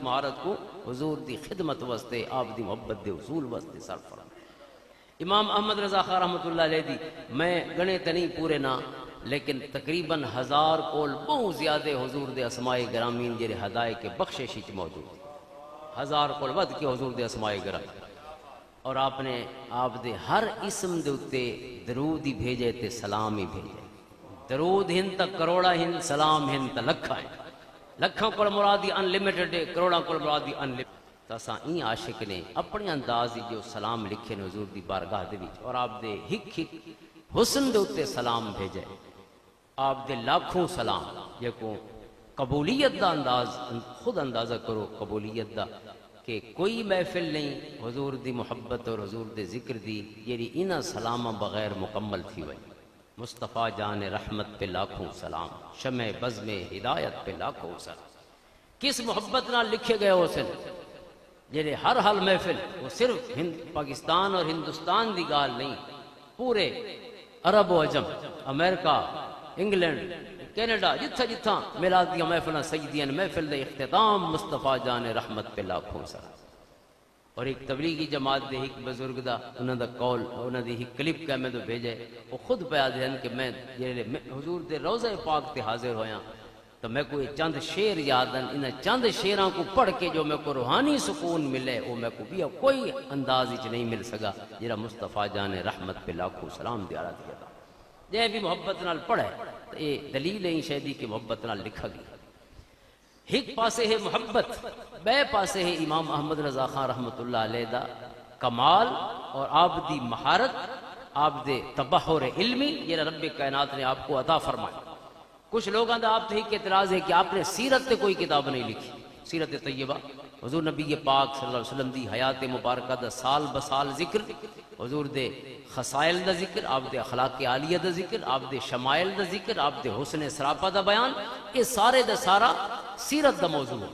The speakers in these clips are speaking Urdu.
مہارت کو حضور دی خدمت واسطے آپ دی محبت دے حصول واسطے صرف فرما۔ امام احمد رضا خان رحمۃ اللہ علیہ دی میں گنے تے نہیں پورے نہ لیکن تقریباً 1000 کول بہت زیادہ حضور دے اسماء گرامین جڑے ہدایے کے بخشش وچ موجود 1000 کول ود کے حضور دے اسماء گرام، اور آپ نے آپ دے ہر اسم دے اتے درود ہی بھیجے تے سلام ہی بھیجے۔ درود ہن تا کروڑا ہن، سلام ہن تا لکھا ہے، لکھاں کول مرادی ان لمیٹڈ ہے، کروڑاں کول مرادی ان لمیٹڈ۔ تو اساں این عاشق نے اپنے انداز جو سلام لکھے نے حضور دی بارگاہ دے وچ، اور آپ دے ہک ہک حسن دے اتے سلام بھیجے، آپ دے لاکھوں سلام جے کو قبولیت دا انداز خود اندازہ کرو قبولیت دا، کہ کوئی محفل نہیں حضور دی محبت اور حضور دے ذکر دی یعنی انہاں سلامہ بغیر مکمل تھی وئی۔ مصطفیٰ جان رحمت پہ لاکھوں سلام، شمع بزم ہدایت پہ لاکھوں سلام۔ کس محبت نہ لکھے گئے ہو سن جنہیں ہر حال محفل وہ صرف پاکستان اور ہندوستان دی گال نہیں، پورے عرب و عجم، امریکہ، انگلینڈ، کینیڈا، جتھا جتھا میلاد دیا محفلیں سجدیاں محفل دے اختتام مصطفیٰ جان رحمت پہ لاکھوں سلام۔ اور ایک تبلیغی جماعت دے ایک بزرگ دا انہاں دا قول انہاں دی ایک کلپ کا میں تو بھیجے، وہ خود بیان دین کہ میں حضور دے روضہ پاک تے حاضر ہویاں تو میں کوئی چند شعر یاد ہیں، انہاں چند شعراں کو پڑھ کے جو میں کو روحانی سکون ملے وہ میں کو بھی کوئی انداز وچ نہیں مل سکا جڑا مصطفیٰ جان رحمت پہ لاکھوں سلام دیارا دیا تھا۔ جے بھی محبت نال پڑھے تو یہ دلیل ہے شہدی کی محبت نال لکھا گیا۔ ایک پاسے ہے محبت، بے پاسے ہے امام احمد رضا خان رحمۃ اللہ علیہ دا کمال اور آپ دی مہارت، آپ دے تبحر علمی یہ رب کائنات نے آپ کو عطا فرمایا۔ کچھ لوگاں دا آپ تھی کہ اعتراض ہے کہ آپ نے سیرت تے کوئی کتاب نہیں لکھی، سیرت طیبہ حضور نبی پاک صلی اللہ علیہ وسلم دی حیات مبارکہ دا سال بسال ذکر، حضور دے خصائل دا ذکر، آپ دے اخلاق عالیہ دا ذکر، آپ دے شمائل دا ذکر، آپ دے حسن سراپا دا بیان، یہ سارے دا سارا سیرت دا موضوع ہے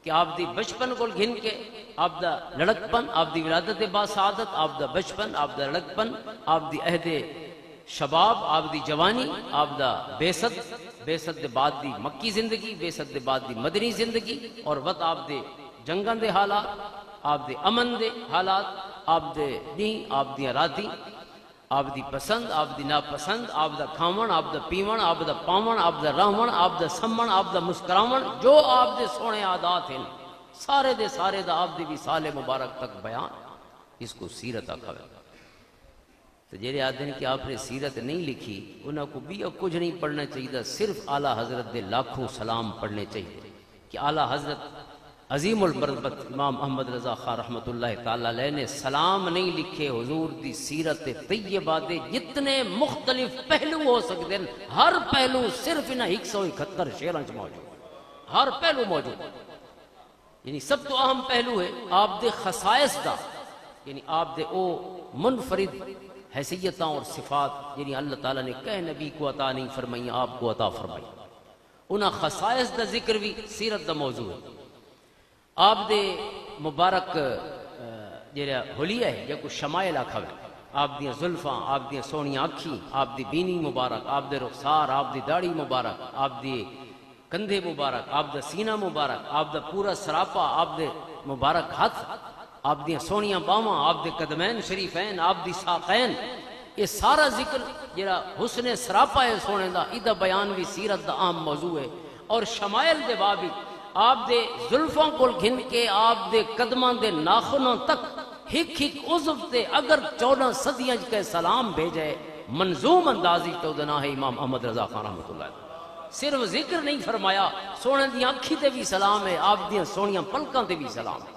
کہ آپ دی بچپن کو گھن کے آپ دا لڑکپن، آپ دی ولادت با سعادت، آپ دا بچپن، آپ دا لڑکپن، آپ دی عہد شباب، آپ دی جوانی، آپ دا بیست دے بعد دی مکی زندگی، بیست دے بعد دی مدنی زندگی، اور وقت آپ دے جنگاں دے حالات، آپ دے امن دے حالات، آپ دے دین، آپ دی راتی، آپ دی پسند، آپ دی ناپسند، آپ دا کھاون، آپ دا پیون، آپ دا پاون، آپ دا راون، آپ دا سمن، آپ دا مسکراون، جو آپ دے سونے عادات ہیں سارے دے آپ دی وصال مبارک تک بیان، اس کو سیرت آکھا ہے۔ تو جیرے آدھے ہیں کہ آپ نے سیرت نہیں لکھی انہوں کو بھی کچھ نہیں پڑھنا چاہیے، صرف اعلیٰ حضرت دے لاکھوں سلام پڑھنے چاہیے کہ اعلیٰ حضرت عظیم المرتبت امام احمد رضا خان رحمۃ اللہ تعالیٰ علیہ نے سلام نہیں لکھے حضور دی سیرت طیبہ دے جتنے مختلف پہلو ہو سکتے ہیں، ہر پہلو صرف انہاں 171 شعراں موجود، ہر پہلو موجود، یعنی سب تو اہم پہلو ہے آپ دے خصائص دا، یعنی آپ دے او منفرد حیثیتاں اور صفات یعنی اللہ تعالیٰ نے کہے نبی کو عطا نہیں فرمائی آپ کو عطا فرمائی، انہاں خصائص دا ذکر بھی سیرت دا موضوع ہے۔ آپ دے مبارک جیرا حلیہ ہے یا کچھ شمائل آکھا ہے، آپ دیاں زلفاں، آپ دیاں سونیاں اکھیں، آپ دی بینی مبارک، آپ دے رخسار، آپ دی داڑھی مبارک، آپ دی کندھے مبارک، آپ دا سینہ مبارک، آپ دا پورا سراپا، آپ دے مبارک ہاتھ، آپ دیاں سونیاں باواں، آپ دے قدمین شریفین، آپ دی ساقین، یہ سارا ذکر جیرا حسن سراپا ہے سونے دا، ادھا بیان بھی سیرت دا عام موضوع ہے۔ اور شمائل دے بابی آپ دے زلفوں کو گھن کے آپ دے قدماں دے ناخنوں تک ہک ہک عضو تے اگر 14 صدیاں کے سلام بھیجے منظوم اندازی تو دنا ہے امام احمد رضا خان رحمۃ اللہ علیہ۔ صرف ذکر نہیں فرمایا، سونے دی آنکھی تے بھی سلام ہے، آپ دیاں سونیاں پلکاں تے بھی سلام ہے،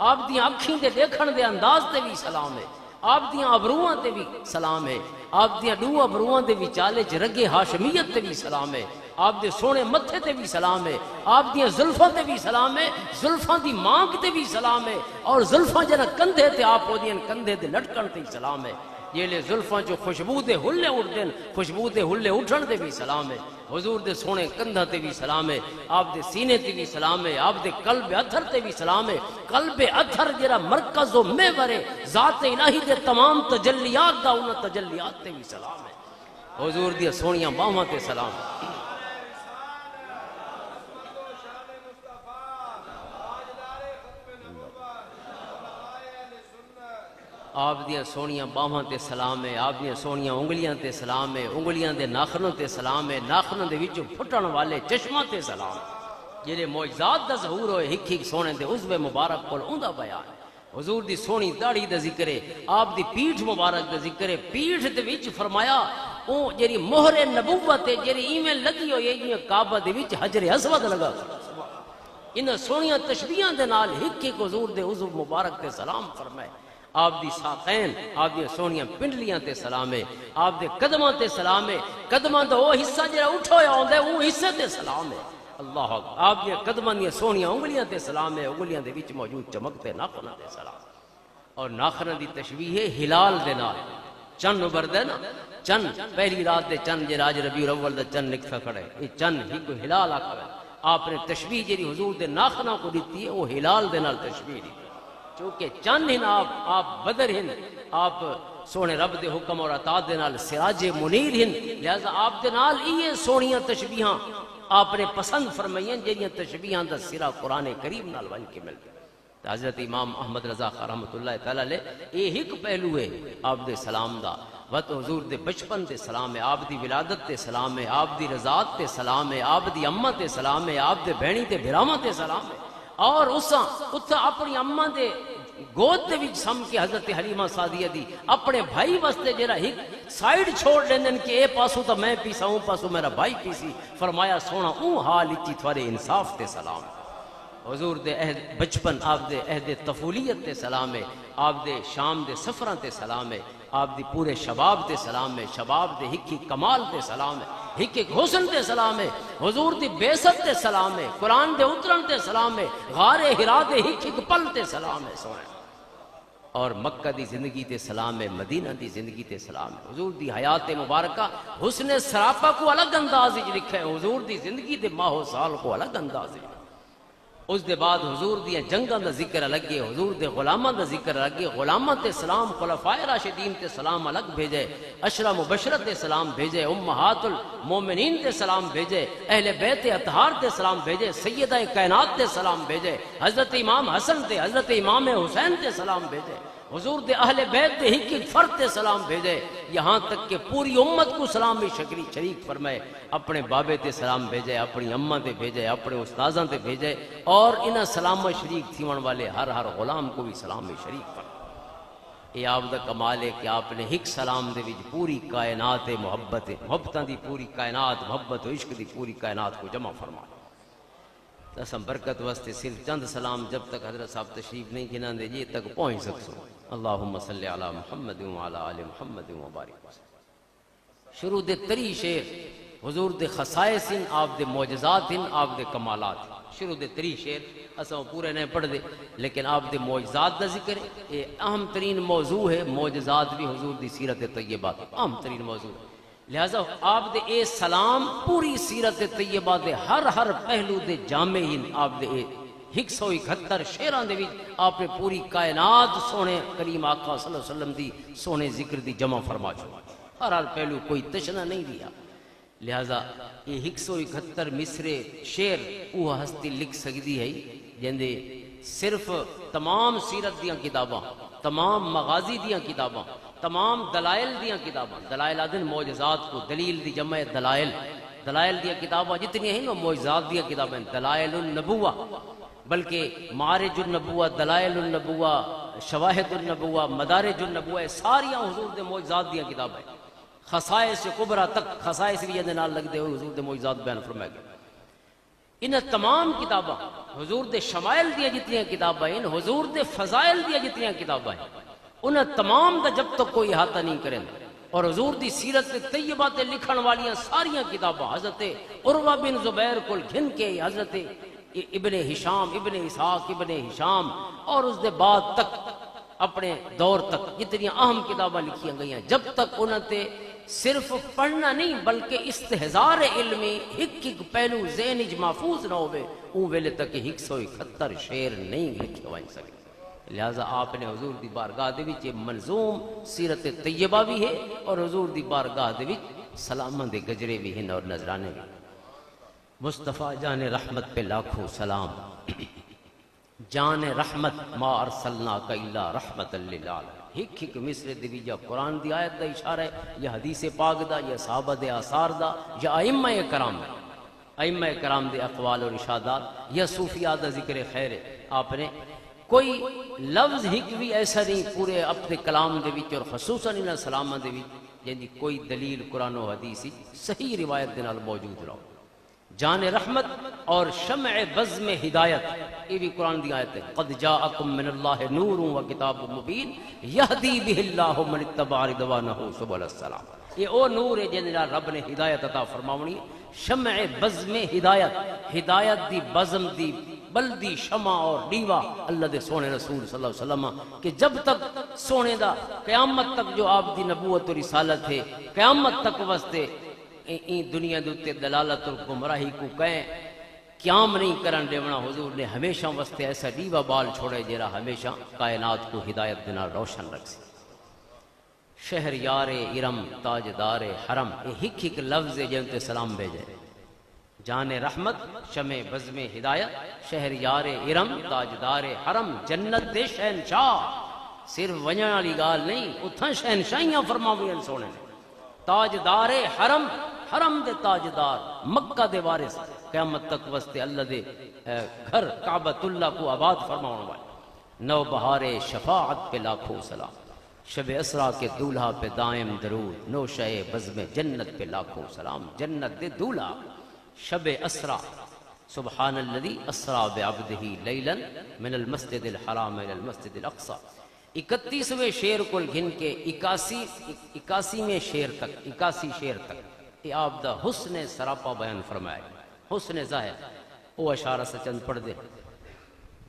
آپ دیاں آنکھیں دے دیکھن دے انداز تے بھی سلام ہے، آپ دیاں ابروہاں تے بھی سلام ہے، آپ دیاں دو ابروہاں دے وچالے چ رگے ہاشمیت تے بھی سلام ہے، آپ دے سونے متھے تے بھی سلام ہے، آپ دیاں زلفاں تے بھی سلام ہے، زلفاں دی مانگ تے بھی سلام ہے، اور زلفاں جنہ کندھے تے آپ ہو دیاں کندھے تے لٹکن تے سلام ہے، یہ لے زلفاں جو خوشبو دے ہلے اٹھدیں خوشبو دے ہلے اٹھن تے بھی سلام ہے، حضور دے سونے کندھا تے بھی سلام ہے، آپ دے سینے تے بھی سلام ہے، آپ دے قلب اتھر تے بھی سلام ہے، قلب اتھر جرا مرکز و محور ہے ذات الہی دے تمام تجلیات دا انہاں تجلیات تے بھی سلام ہے، حضور دی سونیاں باہاں تے سلام ہے۔ آپ دیاں سونیاں باہاں تے سلام ہے، آپ دیاں سونیاں انگلیاں تے سلام ہے، انگلیاں دے ناخنوں تے سلام ہے، ناخنوں دے وچوں پھٹن والے چشماں تے سلام ہے، جڑے معجزات دا ظہور ہوئے ہک ہک سونے دے عضو مبارک کول اوندا بیان ہے۔ حضور دی سونی داڑھی دا ذکر ہے، آپ دی پیٹھ مبارک دا ذکر ہے، پیٹھ دے وچ فرمایا او جڑی مہر نبوت ہے جڑی ایویں لگی ہوئی ہے جویں کعبہ دے وچ حجر اسود لگا، انہاں سونیاں تشبیہاں دے نال ہک ہک حضور دے عضو مبارک تے سلام فرمائے۔ آپ دی ساقین، آپ دی سونیاں پنڈلیاں تے سلام ہے، آپ دے قدماں تے سلام ہے، قدماں دا وہ حصہ جڑا اٹھا ہویا ہوندا ہے وہ حصے تے سلام ہے۔ اللہ اکبر، آپ دی قدماں دی سونیاں انگلیاں تے سلام ہے، انگلیاں دے وچ موجود چمکتے ناخناں تے سلام۔ اور ناخناں دی تشبیہ ہے ہلال دے نال، چن ابھردا ہے نا، چن پہلی رات دے چن جے راج ربیع الاول دا چن نکتا کھڑے، یہ چن ہی کوئی ہلال آکھدا ہے۔ آپ نے تشبیہ جڑی حضور دے ناخناں کو دیتی ہے وہ ہلال دے نال تشبیہ دی، چونکہ چند ہیں آپ بدر ہیں، آپ سونے رب دے حکم اور اطاعت دے نال سراج منیر ہیں، لہذا آپ دے نال یہ سونیاں تشبیہاں آپ نے پسند فرمائیاں جہاں تشبیہاں دا سرا قرآن کریم نال ون کے مل گیا۔ حضرت امام احمد رضا خان رحمۃ اللہ تعالی علیہ یہ ایک پہلو ہے آپ دے سلام دا، وقت حضور دے بچپن تے سلام ہے، آپ دی ولادت تے سلام ہے، آپ دی رضاعت تے سلام ہے، آپ دی اماں تے سلام ہے، آپ دے بہنی تے بھراواں تے سلام ہے، اور اساں اپنی اماں دے گود دے وچ سم کے حضرت حلیمہ سعدیہ دی اپنے بھائی واسطے جڑا ایک سائیڈ چھوڑ لیندن کہ اے پاسو تو میں پیسا ہوں پاسو میرا بھائی پیسی، فرمایا سونا اون حال اچھی تھوڑے انصاف تے سلام۔ حضور دے عہد بچپن، آپ دے عہد طفولیت تے سلام ہے، آپ دے شام دے سفراں تے سلام ہے، آپ دی پورے شباب تے سلام ہے، شباب دے ہکی کمال تے سلام ہے، ہک حسن تے سلام ہے، حضور دی بیست تے سلام ہے، قرآن دے اترن تے سلام ہے، غار ہرا دے ہک پل تے سلام ہے سونے، اور مکہ دی زندگی تے سلام ہے، مدینہ دی زندگی تے سلام ہے۔ حضور دی حیات مبارکہ حسن سراپا کو الگ انداز وچ لکھا ہے، حضور دی زندگی دے ماہ و سال کو الگ انداز ہے۔ اس دے بعد حضور دیا جنگاں دا ذکر الگ ہے، حضور دے غلاماں دا ذکر الگ ہے، غلاماں تے سلام، خلفائے راشدین تے سلام الگ بھیجے، عشرہ مبشرہ تے سلام بھیجے، امہات المومنین تے سلام بھیجے، اہل بیت اطہار تے سلام بھیجے، سیدہ کائنات تے سلام بھیجے، حضرت امام حسن تے حضرت امام حسین تے سلام بھیجے، حضور دے اہل بیت دے ہک ایک فرد تے سلام بھیجے، یہاں تک کہ پوری امت کو سلام بھی شریک فرمائے، اپنے بابے تے سلام بھیجے، اپنی اماں تے بھیجے، اپنے استاذاں تے بھیجے، اور انہاں سلام میں شریک تھیون والے ہر غلام کو بھی سلام میں شریک فرمائے۔ یہ آپ دا کمال ہے کہ آپ نے ہک سلام دے وچ پوری کائنات محبتاں دی پوری کائنات، محبت و عشق دی پوری کائنات کو جمع فرمایا۔ تسم برکت واسطے صرف چند سلام جب تک حضرت صاحب تشریف نہیں گنا دے جی تک پہنچ سکسو۔ اللہم صلی علی محمد وعلی آل محمد وبارک وسلم۔ شروع دے تری شعر حضور دے خصائص ہیں، آپ دے معجزات ہیں، آپ دے کمالات ہیں۔ شروع دے تری شعر اساں پورے نہیں پڑھ دے، لیکن آپ دے معجزات دا ذکر ہے، یہ اہم ترین موضوع ہے، معجزات بھی حضور دی سیرت طیبہ اہم ترین موضوع ہے، لہذا آپ دے اے سلام پوری سیرت طیبہ دے ہر پہلو دے جامع ہی، آپ دے 171 شعراں دے وچ آپ نے پوری کائنات سونے کریم آقا صلی اللہ علیہ وسلم دی سونے ذکر دی جمع فرما چھوڑا، ہر پہلو کوئی تشنہ نہیں دیا، لہذا یہ 171 مصرے شعر وہ ہستی لکھ سکتی ہے جندے صرف تمام سیرت دیاں کتاباں، تمام مغازی دیاں کتاباں، تمام دلائل دیاں کتاباں، دلائل آدن معجزات کو، دلیل دی جمع دلائل دیاں کتاباں جتنی ہیں وہ معجزات دیاں کتابیں، دلائل النبوہ، بلکہ معارج النبوہ، دلائل النبوہ، شواہد النبوہ، مدارج النبوہ، ساریاں حضور دے معجزات دیاں کتابیں، خصائص کبرا تک خصائص بھی یہ نال لگ دے ہوئے حضور دے معجزات بیان فرمائے گئے۔ ان تمام کتاباں حضور دے شمائل دیاں جتنیاں کتابیں ہیں، حضور دے فضائل دیاں جتنیاں کتابیں ہیں، ان تمام دا جب تک کوئی احاطہ نہیں کریں، اور حضور دی سیرت طیبہ تے لکھن والیاں ساریاں کتاباں حضرت عروہ بن زبیر کو گھن کے، حضرت ابن ہشام، ابن اسحاق ابن ہشام، اور اس دے بعد تک اپنے دور تک جتنی اہم کتاباں لکھیاں گئیاں، جب تک انہوں تے صرف پڑھنا نہیں بلکہ استحضار علمی ایک پہلو ذہن وچ محفوظ نہ ہوئے، اون ویلے تک 171 شعر نہیں لکھے وائن سکے، لہذا آپ نے حضور دی بارگاہ دے وچ منظوم سیرت طیبہ بھی ہے، اور حضور دی بارگاہ دے وچ سلاماں دے گجرے بھی ہیں اور نذرانے بھی۔ مصطفیٰ جان رحمت پہ لاکھوں سلام، جان رحمت ما ارسلناک الا رحمت للعالمین۔ ہک ہک مصرے دے وچ یا قرآن دی آیت دا اشارہ ہے یا حدیث پاک دا یا صحابہ دے آثار دا یا ائمہ کرام دا، ائمہ کرام دے اقوال اور ارشادات یا صوفیاء دا ذکر خیر ہے۔ آپ نے کوئی لفظ ہک بھی ایسا نہیں پورے اپنے کلام دے وچ اور خصوصاً انہاں سلاماں دے وچ یعنی کوئی دلیل قرآن و حدیث صحیح روایت دے نال موجود رہو۔ جان رحمت اور شمع بزم ہدایت، یہ بھی قرآن دی آیت ہے، قد جاءکم من اللہ نور و کتاب مبین یہدی بہ اللہ من اتبع رضوانہ سبل السلام۔ یہ او نور ہے جن نال رب نے ہدایت عطا فرماونی، شمع بزم ہدایت، ہدایت دی بزم دی بلدی شمع اور ڈیوا اللہ دے سونے رسول صلی اللہ علیہ وسلم کہ جب تک سونے دا قیامت تک جو آپ دی نبوت و رسالت ہے قیامت تک واسطے این دنیا دے تے دلالت اور گمراہی کو کہیں قیام نہیں کرن دیونا، حضور نے ہمیشہ واسطے ایسا ڈیوا بال چھوڑے جرا ہمیشہ کائنات کو ہدایت دے نال روشن رکھ سی۔ شہر یار ارم تاجدار حرم، یہ ہک ہک لفظ جن تے سلام بھیجے، جان رحمت شمع بزم ہدایت، شہر یار ارم تاجدار حرم، جنت دے شہنشاہ، صرف ونجن والی گال نہیں، اتھاں شہنشاہیاں فرماویاں سونے نے، تاجدار حرم، حرم دے تاجدار، مکہ دے وارث، قیامت تک واسطے اللہ دے گھر کعبۃ اللہ کو آباد فرماؤں والے، نو بہار شفاعت پہ لاکھوں سلام، شب اسرا کے دولہا پہ دائم درود، نو شہ بزم جنت پہ لاکھوں سلام، جنت دے دولہا شب اسرا، سبحان الذی اسرا بعبدہ لیلا من المسجد الحرام الى المسجد الاقصی۔ 31ویں شعر کو گھن کے 81ویں شعر تک 81 شعر تک یہ آپ دا حسن سراپا بیان فرمایا، حسن ظاہر وہ اشارہ سے چند پڑھ دے،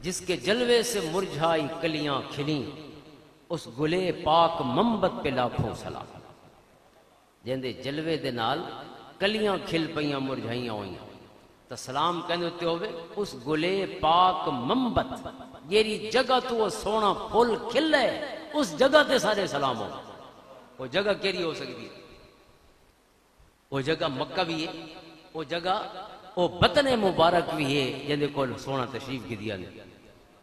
جس کے جلوے سے مرجھائی کلیاں کھلیں، اس گلے پاک منبت پہ لاکھوں سلام، جندے جلوے دے نال کلیاں کھل پئیاں مرجھائیاں ہوئیاں تو سلام کہنے ہوتے ہوئے اس گلے پاک منبت، یہ جگہ تو وہ سونا پھول کھل ہے، اس جگہ تے سارے سلام ہو۔ وہ جگہ کیری ہو سکتی ہے؟ وہ جگہ مکہ بھی ہے، وہ جگہ وہ بطن مبارک بھی ہے جندے کو سونا تشریف کی دیا نے،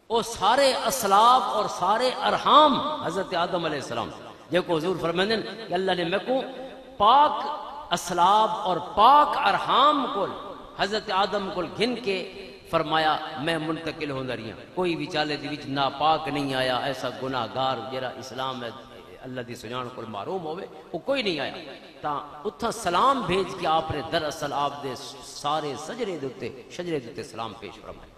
وہ سارے اسلاف اور سارے ارحام حضرت آدم علیہ السلام جو کو حضور فرمائیں کہ اللہ نے میں کو پاک اسلاف اور پاک ارحام کو حضرت آدم کو گھن کے فرمایا میں منتقل ہوں دریاں، کوئی بھی چالے دی وچ ناپاک نہیں آیا، ایسا گناہگار جرا اسلام ہے اللہ دی سجان کو معروم ہوئے وہ کوئی نہیں آیا، تا اتھا سلام بھیج کے آپ نے دراصل آپ دے سارے شجرے دیتے سلام پیش فرمائے۔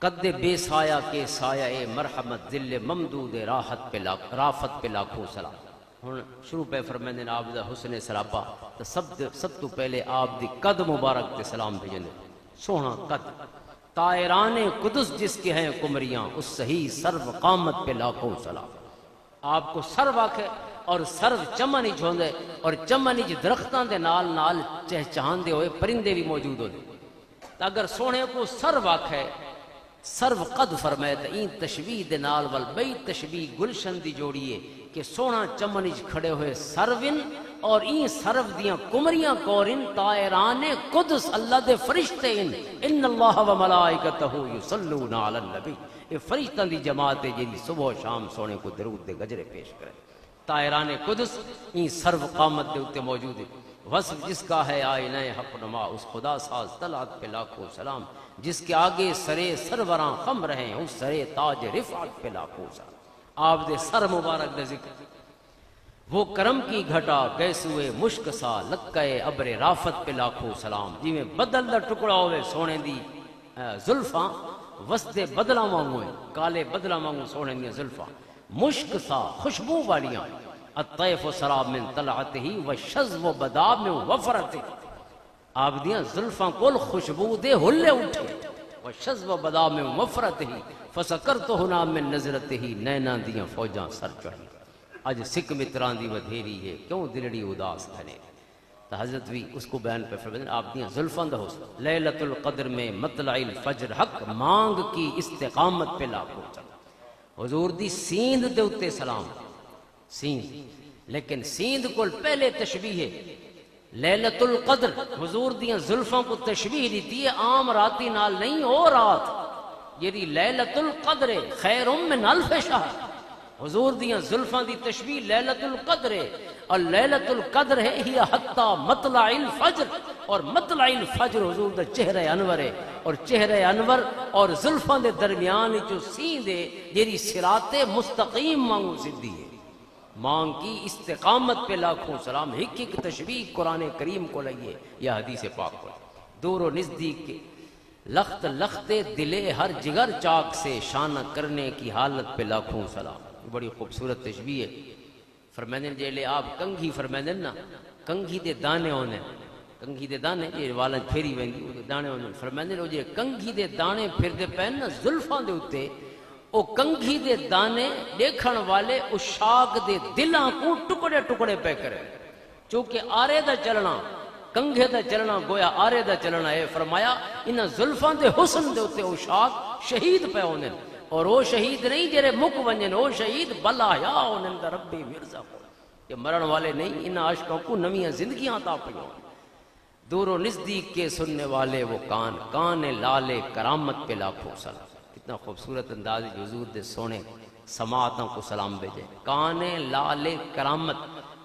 قد بے سایہ کے سایہ مرحمت ذل ممدود رافت پہ لاکھوں سلام۔ ہن شروع پہ فرمائیں آپ دا حسن سراپا تو سب تو پہلے آپ دی قد مبارک تے سلام بھیجیں، سونا قد، طائران قدس جس کے ہیں کمریاں، اس صحیح سرو قامت پہ لاکھوں سلام۔ آپ کو سرو آکھے اور سرو چمن ہی چھوندے اور چمن ہی درختاں دے نال نال چہچہاندے ہوئے پرندے بھی موجود ہوتے، اگر سونے کو سرو آکھے سرو قد فرمائے تو این تشبیح دے نال وال بئی تشبیح گلشن دی جوڑیے کہ سونا چمنج کھڑے ہوئے سروین اور این سرو دیاں کمریاں کورن طائران قدس اللہ دے فرشتے ان اللہ و ملائکتہ یصلون علی النبی، یہ فرشتہ دی جماعت ہے جی صبح و شام سونے کو درود دے گجرے پیش کرے۔ طائران قدس این سرو قامت دے اتے موجود ہے، وصف جس کا ہے آئینہ حق نما، اس خدا ساز طلعت پہ لاکھوں سلام، جس کے آگے سرے سروراں خم رہیں، اس سرے تاج رفعت پہ لاکھوں سلام۔ آپ دے سر مبارک دے ذکر، وہ کرم کی گھٹا گیسوئے مشک سا لکے ابر رافت پہ لاکھوں سلام، جی میں بدل دا ٹکڑا ہوئے سونے دی زلفاں وسط بدلا مانگوئے، کالے بدلا مانگو سونے دی زلفاں، مشک سا خوشبو والیاں، الطیف سراب من طلعتہی وشزو بداب میں وفرتہ، آپ دیاں زلفاں کول خوشبو دے ہلے اٹھے، وشزو بداب میں وفرتہی فسکرتہ نام من نظرتہی، نینا دیاں فوجاں سر چڑھی، آج سکھ متران دی ودھیری ہے کیوں دلڑی اداس گھنے، تو حضرت بھی اس کو بیان پہ فرمائیں آپ دیاں زلفان دا حسن، لیلۃ القدر میں مطلع الفجر حق مانگ کی استقامت پہ لاکھوں چلا، حضور دی سیند دے اتے سلام، سیند، لیکن سیند کو پہلے تشبیہ ہے، لیلۃ القدر حضور دیاں زلفان کو تشبیہ دیتی ہے، عام راتی نال نہیں ہو رات، یہ لیلۃ القدر خیر من الف شہر، حضور دیاں زلفاں دی تشبیہ لیلۃ القدر ہے، اور لیلۃ القدر ہے ہی حتی مطلع الفجر، اور مطلع الفجر حضور دا چہرہ انور ہے، اور چہرہ انور اور زلفاں دے درمیان جو سین دے جیری صراط مستقیم مانگو سدھی ہے، مانگ کی استقامت پہ لاکھوں سلام۔ ایک ایک تشبیہ قرآن کریم کو لئیے یا حدیث پاک کو، دور و نزدیک کے لخت لخت دلے ہر جگر چاک سے شانہ کرنے کی حالت پہ لاکھوں سلام۔ بڑی خوبصورت تشبیہ ہے۔ فرمائیں جیلے آپ کنگھی فرمائیں نا، کنگھی دے دانے ہونے، کنگھی دے دانے یہ والا پھیری ویندی وہ دانے ہونے، فرمائیں جو جے کنگھی دے دانے پھر دے پہن نا زلفاں دے اتے، او کنگھی دے دانے دیکھن والے اشاق دے دلاں کو ٹکڑے ٹکڑے پہ کرے، چونکہ آرے دا چلنا کنگھے دا چلنا گویا آرے دا چلنا ہے۔ فرمایا انہاں زلفاں دے حسن دے اتے اشاق شہید پہ ہونے، اور وہ شہید نہیں جرے مک ونجن، وہ شہید بلا یا انہاں دا ربی مرزا کو، یہ مرن والے نہیں، انہاں عاشقوں کو نویاں زندگیاں عطا پڑھیں۔ دور و نزدیک کے سننے والے وہ کان، کان لالے کرامت پہ لاکھوں سلام۔ کتنا خوبصورت انداز حضور دے سونے سماعتوں کو سلام بھیجے، کان لالے کرامت۔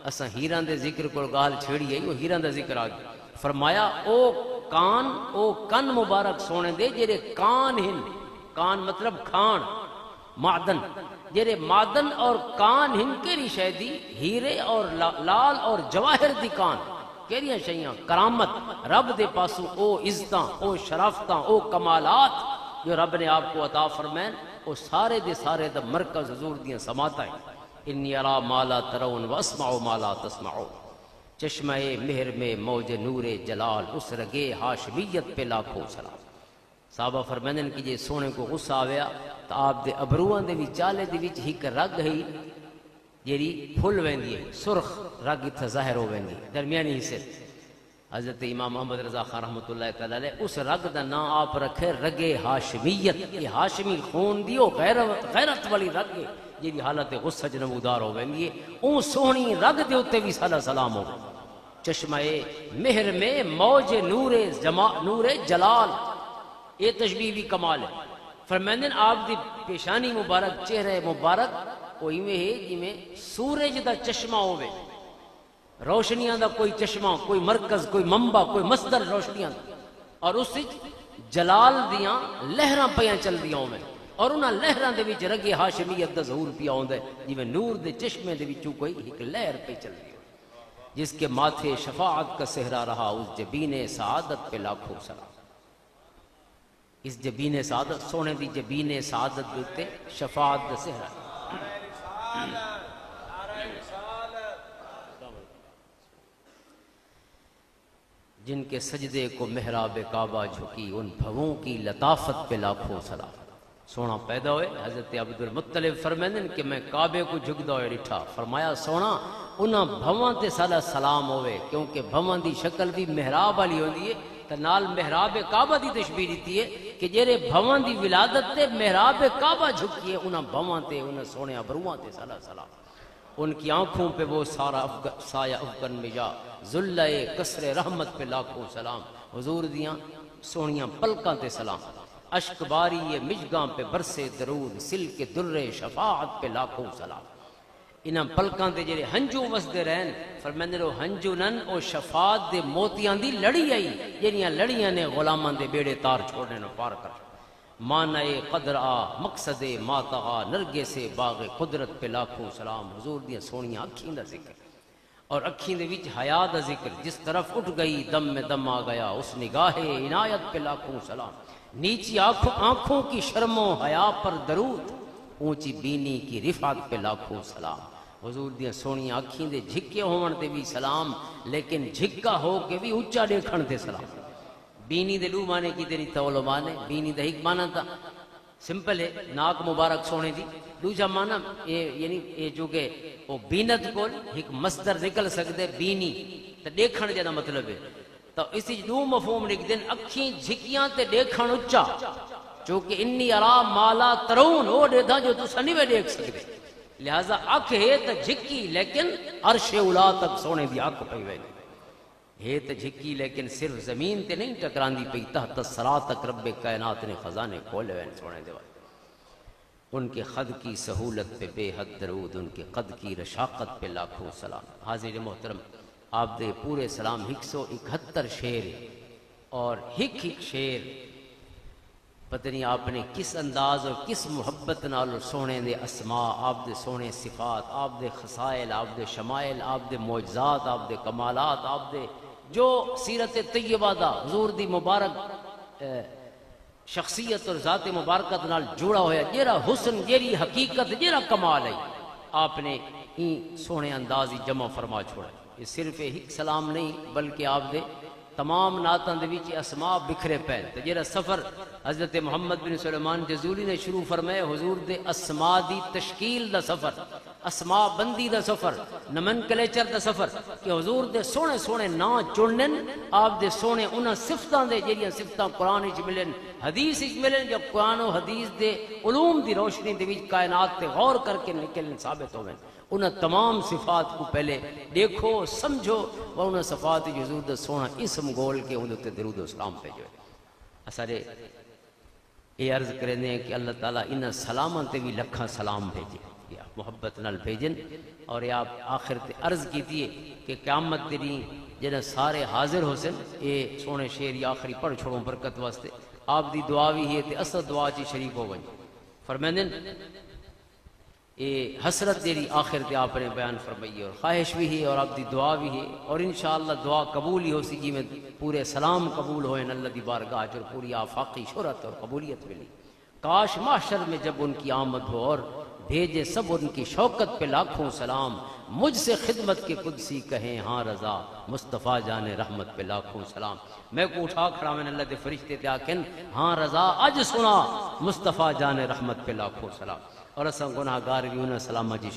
اساں ہیران دے ذکر کو گال چھیڑی ہے، وہ ہیران دا ذکر آ گیا۔ فرمایا او کان، او کن مبارک سونے دے جڑے کان ہن، کان مطلب کھان معدن، جڑے معدن اور کان ہن کیری شے دی، ہیرے اور لال اور جواہر دی کان کیریاں شیاں، کرامت رب دے پاسوں او عزتاں، او شرافتاں، او کمالات جو رب نے آپ کو عطا فرمائیں، وہ سارے دے سارے دا مرکز حضور دیاں سماعتاں ہیں۔ انی ارا ما لا ترون واسمع ما لا تسمعون، چشمہ مہر میں موج نور جلال، اس رگے ہاشمیت پہ لاکھوں سلام۔ صحابہ فرمائیں کہ جے سونے کو غصہ آویا تو آپ دے ابروان دے بھی چالے دے وچ ہک رگ ہی جیری پھل ویندی ہے، سرخ رگ تھا ظاہر ہو ویندی درمیانی حصے۔ حضرت امام محمد رضا خان رحمۃ اللہ تعالی علیہ اس رگ دا نام آپ رکھے رگ ہاشمیت، یہ ہاشمی خون دیو غیرت والی رگ ہے جیری حالت غصہ چ نمودار ہو ویندی ہے، اون سونی رگ دے اوتے بھی ساڈا سلام ہو۔ چشمہ مہر میں موج نور جلال، یہ تشبیہ بھی کمال ہے۔ فرمائندن آپ دی پیشانی مبارک، چہرہ مبارک وہ ایویں ہے جی میں سورج دا چشمہ ہوئے، روشنیاں دا کوئی چشمہ، کوئی مرکز، کوئی منبع، کوئی مصدر روشنیاں دا، اور اس جلال دیاں لہراں پیاں چل دیاں ہوئے، اور انہاں لہراں دے وچ رگ ہاشمیت دا ظہور پیا ہوندا ہے، جی میں نور دے چشمے دے وچوں کوئی ایک لہر پہ چل دی، جس کے ماتھے شفاعت کا صحرا رہا، اس جبین سعادت پہ لاکھوں سلام۔ اس جبین سعادت، سونے دی جبین سعادت دیتے شفاعت دا صحرا۔ جن کے سجدے کو محراب کعبہ جھکی، ان بھووں کی لطافت پہ لاکھوں سلام۔ سونا پیدا ہوئے، حضرت عبد المطلب فرمائیں کہ میں کعبے کو جھکدا ہوئے ڈٹھا، فرمایا سونا انہاں بھواں تے ساڈا سلام ہوئے، کیونکہ بھواں دی شکل بھی محراب والی ہوندی ہے، تے نال محراب کعبہ دی تشبیہ دیتی ہے کہ جڑے بھواں دی ولادت تے محراب کعبہ جھکیے، انہاں بھواں تے انہاں سونے بھروہاں تے ساڈا سلام۔ ان کی آنکھوں پہ وہ سارا سایہ افغن مجا، ذلہ کسر رحمت پہ لاکھوں سلام۔ حضور دیاں سونیاں پلکاں تے سلام، اشک باری یہ مجگاں پہ برسے درود، سل کے در شفاعت پہ لاکھوں سلام۔ انہاں پلکاں تے جڑے ہنجو وسدے رہن، فرماندے رو ہنجو نن او شفاعت دے موتیاں دی لڑی آئی، جڑیاں لڑیاں نے غلاماں دے بیڑے تار چھوڑنے نو پار کر۔ معنی قدر آ مقصد ماتا آ، نرگے سے باغ قدرت پہ لاکھوں سلام۔ حضور دیاں سونیاں اکھیں دا ذکر، اور اکھیں دے وچ حیا دا ذکر، جس طرف اٹھ گئی دم میں دم آ گیا، اس نگاہ عنایت پہ لاکھوں سلام۔ نیچی آنکھوں کی شرم و حیا پر درود، اونچی بینی کی رفعت پہ لاکھوں سلام۔ حضور دیاں سونیاں اکھیں دے جھکے ہون تے بھی سلام، لیکن جھکا ہو کے بھی اونچا دیکھن تے سلام۔ بینی دے لو مانے کی تیری تولو مانے، بینی دے ایک مانا تھا سمپل ہے، ناک مبارک سونے دی، دوسرا مانا یعنی یہ جو کہ وہ بینت کو ایک مصدر نکل سکتے بینی تو دیکھن جنا مطلب ہے، تو اسی دو مفہوم لکھ دیں، اکھیں جھکیاں تے دیکھن اچا، چونکہ انی ارا مالا ترون، وہ دیکھا جو تو سنی میں دیکھ سکتے، لہذا اکھ ہے تو جھکی لیکن عرش اولا تک سونے دی اکھ پئی وے، ہے تو جھکی لیکن صرف زمین تے نہیں ٹکران دی پئی، تحت الثری تک رب کائنات نے خزانے کھولے ہوئے سونے دے۔ ان کے خد کی سہولت پہ بے حد درود، ان کے قد کی رشاقت پہ لاکھوں سلام۔ حاضر محترم، آپ دے پورے سلام 171 شعر اور ہک شعر پتہ نہیں آپ نے کس انداز اور کس محبت نال سونے دے اسماء، آپ دے سونے صفات، آپ دے خصائل، آپ دے شمائل، آپ دے معجزات، آپ دے کمالات، آپ دے جو سیرت طیبہ دا حضور دی مبارک شخصیت اور ذات مبارکت نال جوڑا ہویا جیرا حسن، جیری حقیقت، جیرا کمال ہے، آپ نے این سونے انداز ہی جمع فرما چھوڑا۔ یہ صرف ایک سلام نہیں بلکہ آپ دے تمام نعتاں دے وچ اسماء بکھرے پے تے جیرا سفر حضرت محمد بن سلیمان جزولی نے شروع فرمایا حضور دے اسماء دی تشکیل دا سفر، اسماء بندی دا سفر، نمن کلیچر دا سفر، کہ حضور دے سونے سونے نا چنن، آپ دے سونے انہاں صفتاں دے جڑیاں صفتاں قرآن وچ ملن، حدیث وچ ملن، جو قرآن و حدیث دے علوم دی روشنی دے وچ کائنات تے غور کر کے نکلن ثابت ہوئے۔ انہاں تمام صفات کو پہلے دیکھو سمجھو اور انہاں صفات حضور دا سونا اسم گول کے انہوں تے درود و سلام بھیجو۔ اسارے یہ عرض کریں دیں کہ اللہ تعالیٰ انہاں سلاماں تے بھی لکھاں سلام بھیجے، محبت نال بھیجن۔ اور یہ آپ آخر تے عرض کیتی ہے کہ قیامت تیری جنہ سارے حاضر ہو سن، یہ سونے شعر یا آخری پڑھ چھوڑوں برکت واسطے، آپ دی دعا بھی ہے تے اصل دعا چی شریک ہو گئی۔ فرمائندن یہ حسرت جیری آخر تے آپ نے بیان فرمائی اور خواہش بھی ہے اور آپ دی دعا بھی ہے، اور انشاءاللہ دعا قبول ہی ہو سی میں پورے سلام قبول ہوئے اللہ دی بارگاہ اور پوری آفاقی شہرت اور قبولیت ملی۔ کاش محشر میں جب ان کی آمد ہو اور بھیجے سب ان کی شوکت پہ لاکھوں سلام، مجھ سے خدمت کے قدسی کہیں ہاں رضا، مصطفیٰ جان رحمت پہ لاکھوں سلام۔ میں کو اٹھا کھڑا میں اللہ دے فرشتے تے آکن ہاں رضا اج سنا، مصطفیٰ جان رحمت پہ لاکھوں سلام۔ اور اساں گناہگار بھی انہاں سلامہ جی